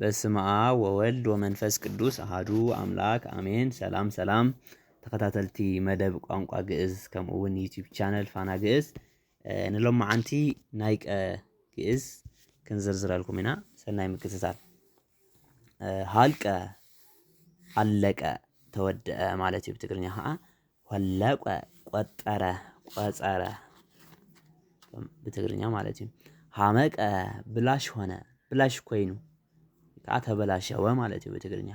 በስመ አብ ወወልድ ወመንፈስ ቅዱስ አሐዱ አምላክ አሜን። ሰላም ሰላም ተከታተልቲ መደብ ቋንቋ ግዕዝ ከምኡ እውን ዩቲዩብ ቻነል ፋና ግዕዝ ንሎማዓንቲ ናይ ግዕዝ ክንዝርዝረልኩም ኢና። ሰናይ ምክትታል። ሃልቀ አለቀ ተወድአ ማለት እዩ። ብትግርኛ ከዓ ወለቀ ቆጠረ ቆፀረ ብትግርኛ ማለት እዩ። ሃመቀ ብላሽ ሆነ ብላሽ ኮይኑ ከዓ ተበላሸወ ማለት እዩ በትግርኛ።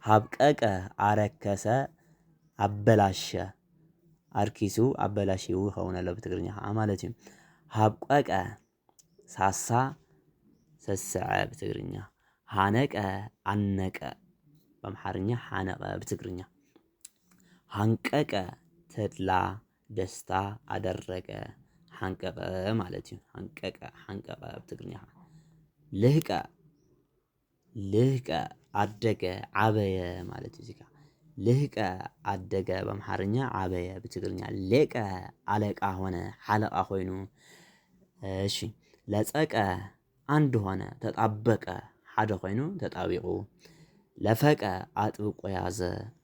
ሃብቀቀ አረከሰ አበላሸ አርኪሱ አበላሽው ይኸውን ኣሎ በትግርኛ ማለት እዩ። ሃብቀቀ ሳሳ ሰስዐ በትግርኛ። ሃነቀ አነቀ በአምሓርኛ ሓነቀ በትግርኛ። ሃንቀቀ ተድላ ደስታ አደረገ ሓንቀቀ ማለት እዩ። ሃንቀቀ ሓንቀቀ በትግርኛ። ልህቀ ልህቀ አደገ ዓበየ ማለት እዩ። እዚህ ጋር ልህቀ አደገ በአምሓርኛ ዓበየ በትግርኛ። ሌቀ አለቃ ሆነ ሓለቃ ኮይኑ። እሺ ለጸቀ አንድ ሆነ ተጣበቀ ሓደ ኮይኑ ተጣቢቁ። ለፈቀ አጥብቆ ያዘ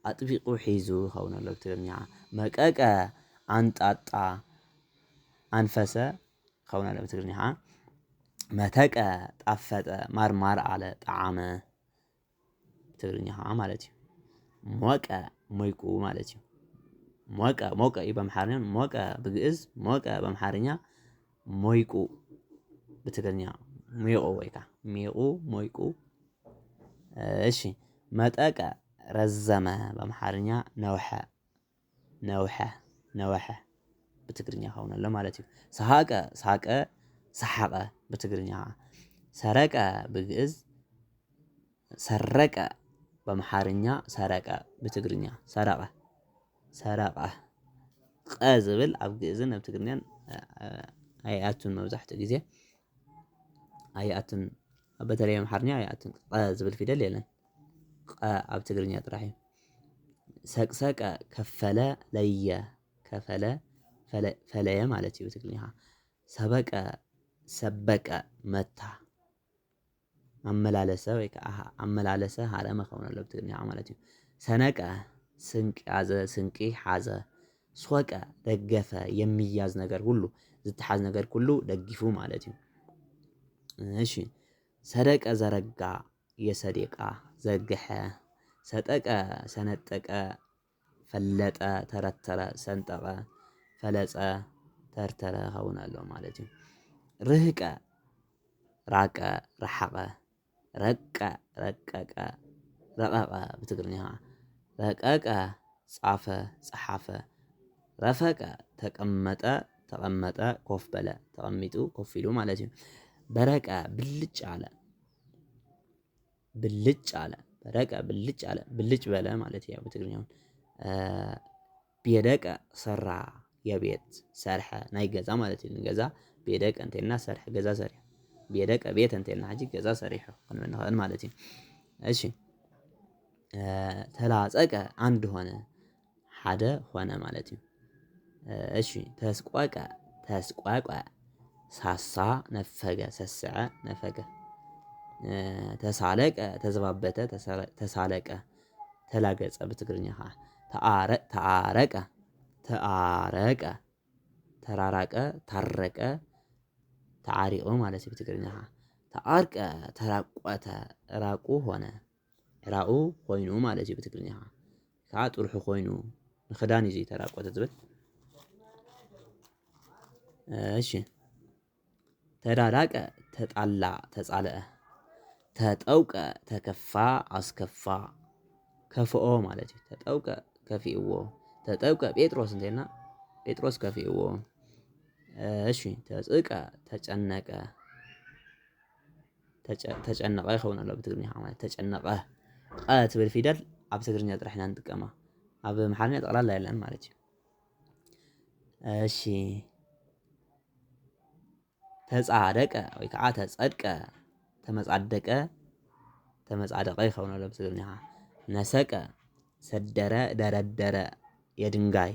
አጥቢቁ ሒዙ ይኸውን ኣሎ በትግርኛ። መቀቀ አንጣጣ አንፈሰ ይኸውን ኣሎ በትግርኛ። መተቀ ጣፈጠ ማርማር አለ ጣዓመ በትግርኛ ማለት እዩ። ሞቀ ሞይቁ ማለት እዩ። ሞቀ ሞቀ እዩ በአምሓርኛ። ሞቀ ብግዕዝ ሞቀ በአምሓርኛ ሞይቁ በትግርኛ ሜቁ ወይ ከዓ ሜቁ ሞይቁ። እሺ መጠቀ ረዘመ በአምሓርኛ ነውሐ ነውሐ ነወሐ በትግርኛ ይኸውን ኣሎ ማለት እዩ። ሰሃቀ ሳቀ ሰሓቀ በትግርኛ። ሰረቀ ብግዕዝ ሰረቀ በአምሓርኛ ሰረቀ በትግርኛ ሰረቀ ሰረቀ። ቀ ዝብል ኣብ ግዕዝን ኣብ ትግርኛን ኣይኣቱን መብዛሕትኡ ግዜ ኣይኣቱን። በተለይ ኣምሓርኛ ኣይኣቱን ቀ ዝብል ፊደል የለን። ቀ ኣብ ትግርኛ ጥራሕ እዩ። ሰቅሰቀ ከፈለ ለየ ከፈለ ፈለየ ማለት እዩ በትግርኛ። ሰበቀ ሰበቀ መታ አመላለሰ ወይ ከዓ አመላለሰ ሃረመ ይኸውን ኣሎ በትግርኛ ማለት እዩ። ሰነቀ ስንቂ ያዘ ስንቂ ሓዘ። ሶቀ ደገፈ የሚያዝ ነገር ሁሉ ዝተሓዝ ነገር ኩሉ ደጊፉ ማለት እዩ። እሺ ሰደቀ ዘረጋ የሰዴቃ ዘርግሐ። ሰጠቀ ሰነጠቀ ፈለጠ ተረተረ ሰንጠቀ ፈለፀ ተርተረ ይኸውን ኣሎ ማለት እዩ። ርህቀ ራቀ ረሓቐ። ረቀ ረቀቀ ረቐቐ በትግርኛ። ረቀቀ ጻፈ ፀሓፈ። ረፈቀ ተቀመጠ ተቐመጠ ኮፍ በለ ተቐሚጡ ኮፍ ኢሉ ማለት እዩ። በረቀ ብልጭ አለ ብልጭ አለ በረቀ ብልጭ አለ ብልጭ በለ ማለት እዩ በትግርኛ። ቤደቀ ሰራ የቤት ሰርሐ ናይ ገዛ ማለት እዩ። ገዛ ቤደቀ እንተኢልና ሰርሐ ገዛ ሰሪሐ ቤደቀ ቤት እንተኢልና ሕጂ ገዛ ሰሪሑ ክንብል ንኽእል ማለት እዩ። እሺ ተላፀቀ አንድ ሆነ ሓደ ሆነ ማለት እዩ። እሺ ተስቆቀ ተስቋቋ ሳሳ ነፈገ ሰስዐ ነፈገ። ተሳለቀ ተዘባበተ ተሳለቀ ተላገጸ በትግርኛ ከዓ። ተአረቀ ተአረቀ ተራራቀ ታረቀ ተዓሪቁ ማለት እዩ በትግርኛ ከዓ። ተዓርቀ ተራቆተ ራቁ ሆነ ዕራቁ ኮይኑ ማለት እዩ በትግርኛ ከዓ ጥርሑ ኮይኑ ንክዳን እዩ ተራቆተ ዝብል። እሺ ተዳዳቀ ተጣላ ተጻልአ። ተጠውቀ ተከፋ አስከፋ ከፍኦ ማለት እዩ። ተጠውቀ ከፊእዎ ተጠውቀ ጴጥሮስ እንተኢልና ጴጥሮስ ከፊእዎ። እሺ ተጽቀ ተጨነቀ ተጨነቀ ይኸውን ኣሎ በትግርኛ ማለት ተጨነቀ። ቀ ትብል ፊደል ኣብ ትግርኛ ጥራሕ ኢና ንጥቀማ ኣብ ኣምሓርኛ ጠቕላላ የለን ማለት እዩ። እሺ ተጻደቀ ወይ ከዓ ተጸድቀ ተመጻደቀ ተመጻደቀ ይኸውን ኣሎ በትግርኛ። ነሰቀ ሰደረ ደረደረ የድንጋይ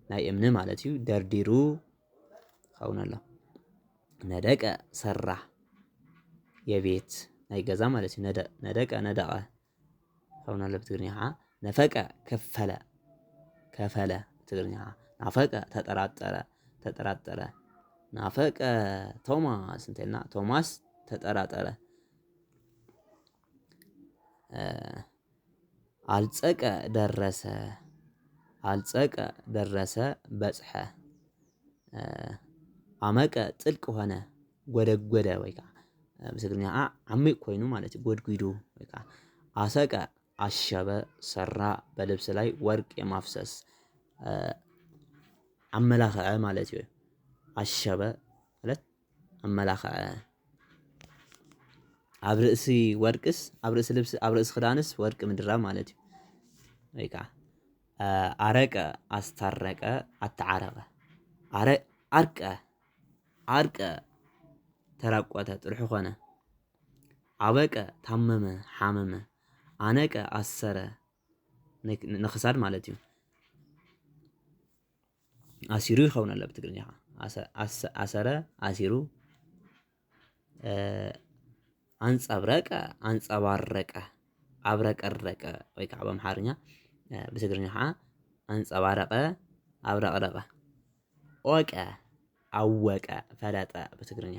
ናይ እምኒ ማለት እዩ ደርዲሩ ይኸውን ኣሎ። ነደቀ ሰራ የቤት ናይ ገዛ ማለት እዩ ነደቀ ነደቀ ከውና ለብትግርኛ ነፈቀ ከፈለ ትግርኛ ናፈቀ ተጠራጠረ ናፈቀ ቶማስ እንተልና ቶማስ ተጠራጠረ አልጸቀ ደረሰ በጽሐ አመቀ ጥልቅ ሆነ ጎደጎደ ወይካ በትግርኛ ዓሚቅ ኮይኑ ማለት ጎድጉዱ ወይካ አሰቀ አሸበ ሰራ በልብስ ላይ ወርቅ የማፍሰስ አመላኸዐ ማለት እዩ አሸበ ማለት አመላኸዐ ኣብ ርእሲ ወርቅስ ኣብ ርእሲ ልብስ ኣብ ርእሲ ክዳንስ ወርቂ ምድራብ ማለት እዩ ወይካ አረቀ አስታረቀ አተዓረቀ አርቀ ተራቆተ ጥልሑ ኾነ አበቀ ታመመ ሓመመ አነቀ አሰረ ንክሳድ ማለት እዩ አሲሩ ይኸውን ኣሎ ብትግርኛ አሰረ አሲሩ አንጸብረቀ አንጸባረቀ አብረቀረቀ ወይ ከዓ በአምሓርኛ ብትግርኛ ከዓ አንጸባረቀ አብረቅረቀ ኦቀ አወቀ ፈለጠ በትግርኛ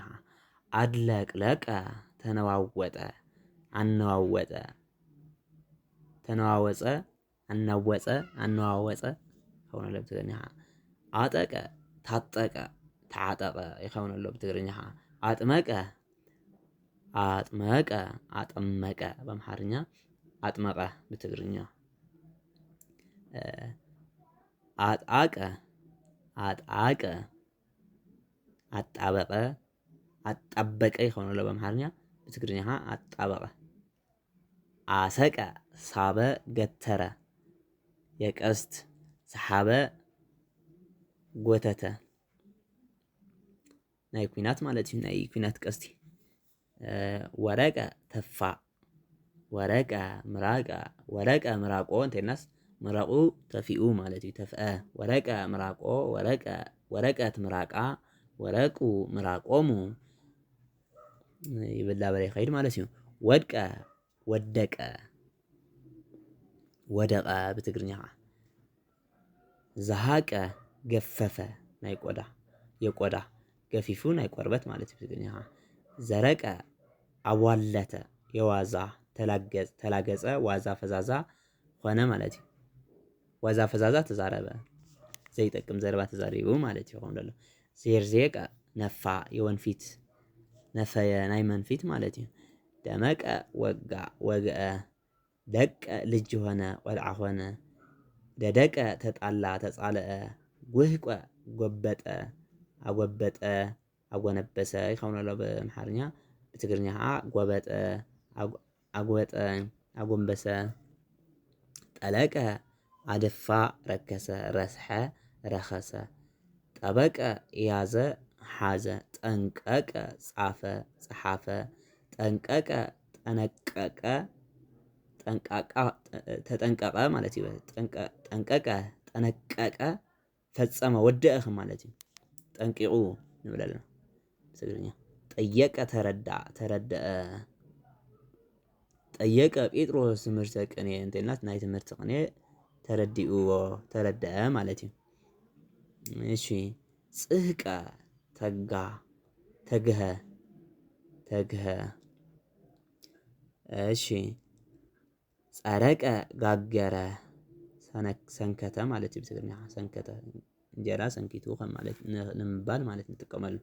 አድለቅለቀ ተነዋወጠ አነዋወጠ ተነዋወፀ አነዋወፀ ይኸውን ኣሎ ብትግርኛ አጠቀ ታጠቀ ተዓጠቀ ይኸውን ኣሎ ብትግርኛ አጥመቀ አጠመቀ በአምሓርኛ አጥመቀ በትግርኛ አጣቀ አጣበቀ ይኸውን ኣሎ በአምሓርኛ በትግርኛ አጣበቀ አሰቀ ሳበ ገተረ የቀስት ሰሓበ ጎተተ ናይ ኩናት ማለት እዩ ናይ ኩናት ቀስቲ ወረቀ ተፋ ወረቀ ምራቆ እንተይልናስ ምራቁ ተፊኡ ማለት እዩ ተፍአ ወረቀ ምራቆ ወረቀት ምራቃ ወረቁ ምራቆሙ ይብላ በለ ይኸይድ ማለት እዩ ወደቀ ብትግርኛ ዝሃቀ ገፈፈ ናይ የቆዳ ገፊፉ ናይ ቆርበት ማለት እዩ ብትግርኛ ዘረቀ አዋለተ የዋዛ ተላገጸ ዋዛ ፈዛዛ ሆነ ማለት እዩ ዋዛ ፈዛዛ ተዛረበ ዘይጠቅም ዘረባ ተዛሪቡ ማለት ይኸውን ዘሎ ዜርዜቀ ነፋ የወንፊት ነፈየ ናይ መንፊት ማለት እዩ ደመቀ ወግአ ደቀ ልጅ ሆነ ቆልዓ ሆነ ደደቀ ተጣላ ተጻልአ ጉህቆ ጎበጠ አጎነበሰ ይኸውን ኣሎ በአምሓርኛ ብትግርኛ ከዓ ጎበጠ አጎጠ አጎንበሰ ጠለቀ አደፋ ረከሰ ረስሐ ረኸሰ ጠበቀ ያዘ ሓዘ ጠንቀቀ ጻፈ ጸሓፈ ጠንቀቀ ጠነቀቀ ተጠንቀቀ ማለት እዩ ጠንቀቀ ጠነቀቀ ፈጸመ ወደአኸ ማለት እዩ ጠንቂቁ ንብል ኣለና ብትግርኛ ጠየቀ ተረድአ ጠየቀ ጴጥሮስ ትምህርተ ቅኔ እንተይልና ናይ ትምህርቲ ቅኔ ተረዲእዎ ተረድአ ማለት እዩ እሺ ጽህቀ ተግሀ እሺ ጸረቀ ጋገረ ሰንከተ ማለት እዩ ብትግርኛ ሰንከተ እንጀራ ሰንኪቱ ከም ማለት ንምባል ማለት ንጥቀመሉ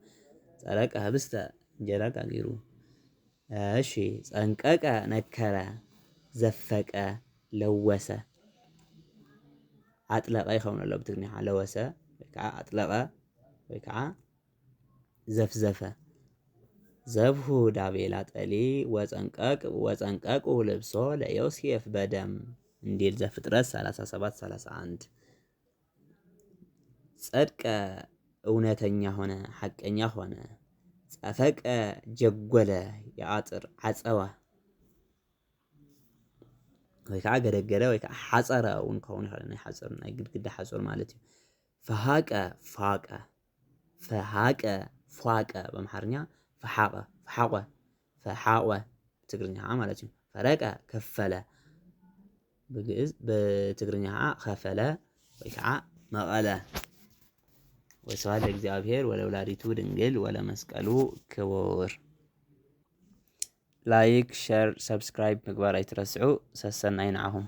ጸረቀ ህብስተ እንጀራ ጋጊሩ እሺ ጸንቀቀ ነከረ ዘፈቀ ለወሰ አጥለቀ ይኸውን ኣሎ ብትግርኛ ለወሰ ወይ ከዓ አጥለቀ ወይ ከዓ ዘፍዘፈ ዘብሁ ዳቤላ ጠሊ ወጸንቀቁ ልብሶ ለዮሴፍ በደም እንዲል ዘፍጥረት 37:31 ጸድቀ እውነተኛ ሆነ ሐቀኛ ሆነ ጸፈቀ ጀጎለ የአጥር ዓጸወ ወይ ከዓ ገደገደ ወይ ከዓ ሓፀረ እውን ከውን ይኽእል ናይ ሓፀር ናይ ግድግዳ ሓፀር ማለት እዩ ፈሃቀ ፏቀ በአምሓርኛ ፈሓቀ ፈሓቀ ትግርኛ ማለት እዩ ፈረቀ ከፈለ በግዕዝ በትግርኛ ከፈለ ወይ ከዓ መቐለ ወስብሐት ለእግዚአብሔር ወለወላዲቱ ድንግል ወለመስቀሉ ክቡር ላይክ ሸር ሰብስክራይብ ምግባር ኣይትረስዑ ሰሰናይ ንዓኹም